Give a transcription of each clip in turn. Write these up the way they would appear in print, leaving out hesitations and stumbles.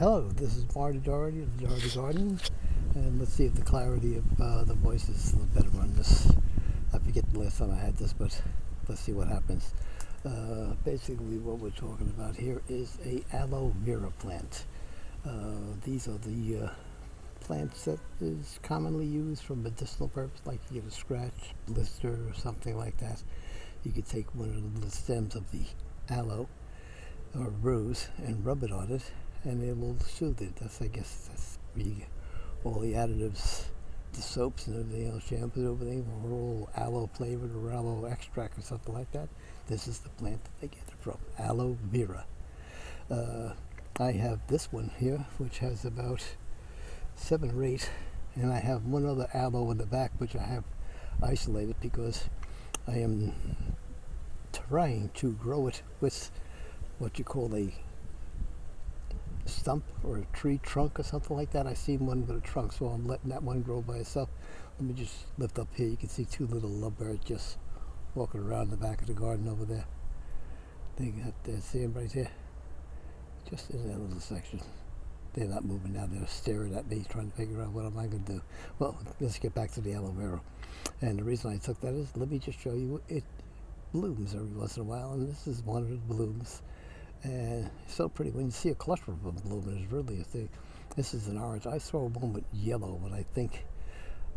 Hello, this is Marty Dougherty of the Dougherty Garden, and let's see if the clarity of the voice is a little better on this. I forget the last time I had this, but let's see what happens. Basically what we're talking about here is a aloe vera plant. These are the plants that is commonly used for medicinal purpose, like you get a scratch, blister, or something like that. You could take one of the little stems of the aloe or rose and rub it on it, and it will soothe it. I guess that's all the additives, the soaps and everything else, shampoos and everything, are all aloe flavored or aloe extract or something like that. This is the plant that they get it from, aloe vera. I have this one here, which has about 7 or 8, and I have one other aloe in the back, which I have isolated because I am trying to grow it with what you call a stump or a tree trunk or something like that. I seen one with a trunk, so I'm letting that one grow by itself. Let me just lift up here. You can see 2 little lovebirds just walking around the back of the garden over there. They got see them right here, just in that little section. They're not moving now. They're staring at me, trying to figure out what am I going to do. Well, let's get back to the aloe vera. And the reason I took that is, let me just show you, it blooms every once in a while, and this is one of the blooms. And it's so pretty when you see a cluster of them blooming. It's really a thing. This is an orange. I saw one with yellow, but I think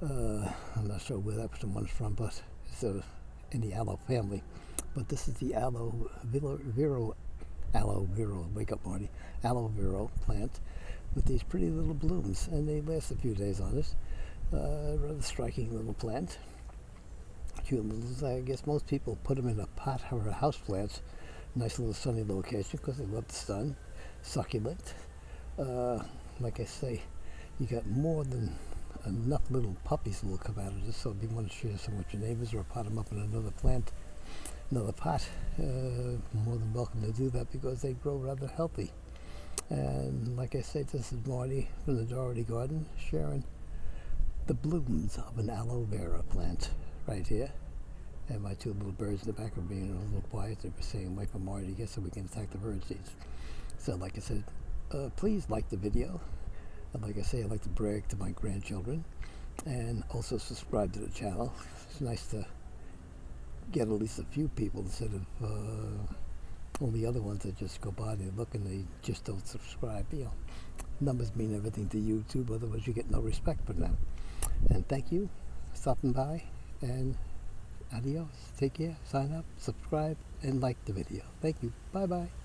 I'm not sure where that one's from, but it's in the aloe family. But this is the aloe vera, wake up Marty, aloe vera plant with these pretty little blooms, and they last a few days on it. Rather striking little plant. Cute little. I guess most people put them in a pot or a house plant. Nice little sunny location because they love the sun. Succulent. Like I say, you got more than enough little puppies that will come out of this, so if you want to share some with your neighbors or pot them up in another plant, another pot, more than welcome to do that because they grow rather healthy. And like I say, this is Marty from the Dougherty Garden sharing the blooms of an aloe vera plant right here. And my 2 little birds in the back are being a little quiet. They were saying, wait for Marty to get so we can attack the bird seeds. So like I said, please like the video. And like I say, I like to brag to my grandchildren. And also subscribe to the channel. It's nice to get at least a few people instead of all the other ones that just go by, they look and they just don't subscribe. You know, numbers mean everything to YouTube, otherwise you get no respect from them. And thank you for stopping by, and adios. Take care. Sign up, subscribe, and like the video. Thank you. Bye-bye.